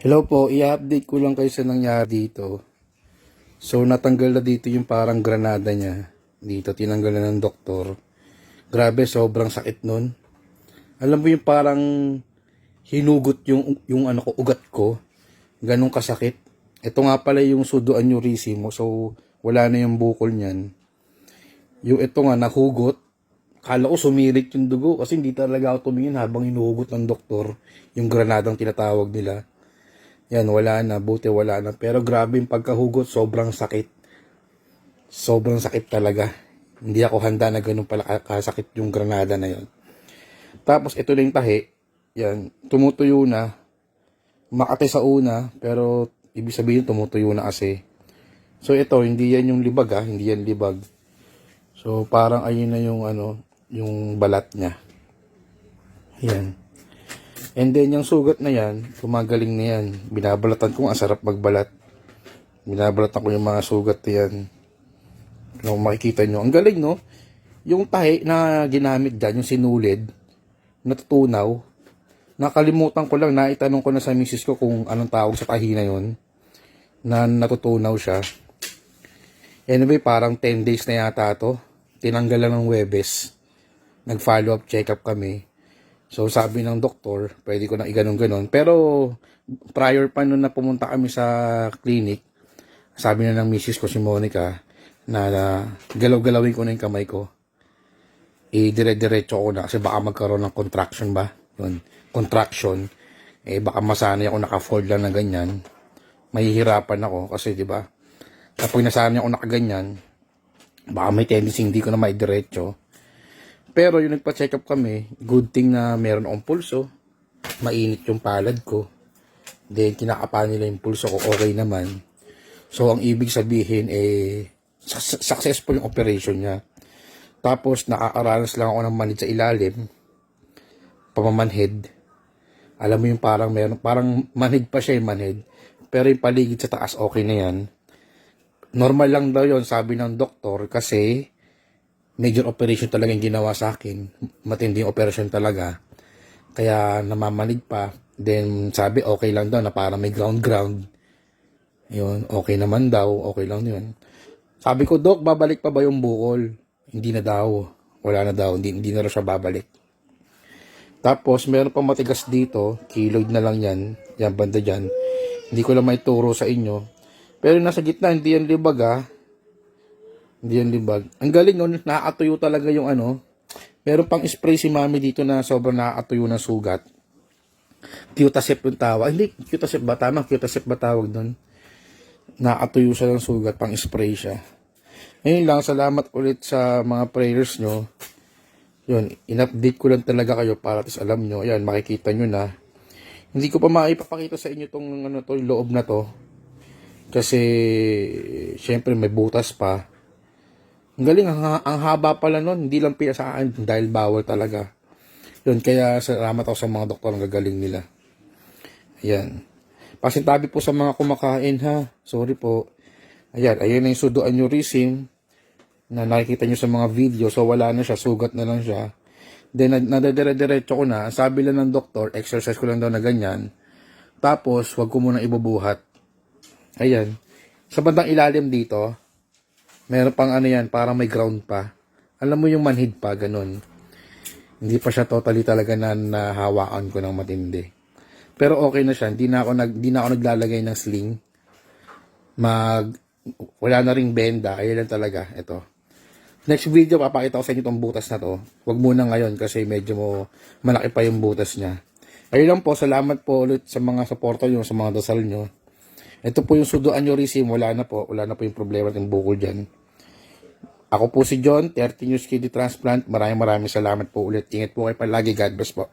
Hello po, i-update ko lang kayo sa nangyari dito. So, natanggal na dito yung parang granada niya. Dito, tinanggal na ng doktor. Grabe, sobrang sakit nun. Alam mo yung parang hinugot yung ano ko, ugat ko. Ganun kasakit. Ito nga pala yung pseudoaneurysm mo. So, wala na yung bukol niyan. Yung ito nga, nahugot. Kala ko sumirit yung dugo kasi hindi talaga ako tumingin habang hinuhugot ng doktor yung granadang tinatawag nila. Yan, wala na. Buti wala na. Pero grabe yung pagkahugot. Sobrang sakit. Sobrang sakit talaga. Hindi ako handa na ganun pala kasakit yung granada na yon. Tapos, ito na yung tahi. Yan. Tumutuyo na. Makati sa una. Pero, ibig sabihin, tumutuyo na kasi. So, ito, hindi yan yung libag ha. Hindi yan libag. So, parang ayun na yung ano, yung balat niya. Yan. And then, yung sugat na yan, gumagaling na yan. Binabalatan ko, ang sarap magbalat. Binabalatan ko yung mga sugat na yan. Kung makikita nyo. Ang galing, no? Yung tahi na ginamit dyan, yung sinulid, natutunaw. Nakalimutan ko lang, naitanong ko na sa misis ko kung anong tawag sa tahi na yun. Na natutunaw siya. Anyway, parang 10 days na yata to. Tinanggal lang ng Webes. Nag-follow up, check up kami. So, sabi ng doktor, pwede ko na iganon-ganon. Pero, prior pa nun na pumunta kami sa clinic, sabi na ng misis ko si Monica, na galaw-galawin ko na yung kamay ko. Dire-diretso ko na kasi baka magkaroon ng contraction ba? Yun, contraction. Baka masanay ako naka-fold lang na ganyan. Mahihirapan ako kasi, di ba? Kapag nasanay ako nakaganyan, baka may tendency hindi ko na maidiretso. Pero yung nagpa-check up kami, good thing na meron akong pulso. Mainit yung palad ko. Then, kinakapa nila yung pulso ko, okay naman. So, ang ibig sabihin, successful yung operation niya. Tapos, nakakaranas lang ako ng manhid sa ilalim. Pamamanhid. Alam mo yung parang meron, parang manhid pa siya yung manhid. Pero yung paligid sa taas, okay na yan. Normal lang daw yun, sabi ng doktor, kasi major operation talaga yung ginawa sa akin. Matinding operation talaga. Kaya namamanig pa. Then sabi okay lang daw na para may ground. Yun, okay naman daw. Okay lang yun. Sabi ko, Dok, babalik pa ba yung bukol? Hindi na daw. Wala na daw. Hindi na raw siya babalik. Tapos meron pa matigas dito. Keloid na lang yan. Yan, banda dyan. Hindi ko lang maituro sa inyo. Pero nasa gitna, hindi yan libag ha. Hindi yan libag. Ang galing nun, nakakatuyo talaga yung ano. Meron pang spray si mami dito na sobrang nakakatuyo ng sugat. Q-tip yung tawag. Hindi, Q-tip ba? Tama, Q-tip ba tawag nun? Nakakatuyo siya ng sugat, pang spray siya. Ngayon lang, salamat ulit sa mga prayers nyo. Yun, in-update ko lang talaga kayo para tis alam nyo. Ayan, makikita nyo na. Hindi ko pa maipapakita sa inyo tong ano to, yung loob na to. Kasi, syempre may butas pa. Ang galing, ang haba pala nun. Hindi lang pinasaan dahil bawal talaga. Yun, kaya salamat ako sa mga doktor. Ang gagaling nila. Ayan. Pasintabi po sa mga kumakain ha. Sorry po. Ayan, ayun na yung pseudoaneurysm na nakikita nyo sa mga video. So, wala na siya. Sugat na lang siya. Then, nadadire-diretso ko na. Sabi lang ng doktor, exercise ko lang daw na ganyan. Tapos, wag ko muna ibubuhat. Ayan. Sa bandang ilalim dito, meron pang ano yan, parang may ground pa. Alam mo yung manhid pa, ganun. Hindi pa siya totally talaga na nahawakan ko ng matindi. Pero okay na siya. Hindi na ako naglalagay ng sling. Wala na ring benda. Ayun lang talaga. Ito. Next video, papakita ko sa inyo itong butas na to. Huwag muna ngayon kasi medyo malaki pa yung butas niya. Ayun lang po. Salamat po ulit sa mga suporta nyo, sa mga dasal nyo. Ito po yung pseudoaneurysm. Wala na po yung problema ng bukol dyan. Ako po si John, 30 News Kidney Transplant. Maraming salamat po ulit. Ingat po kayo palagi. God bless po.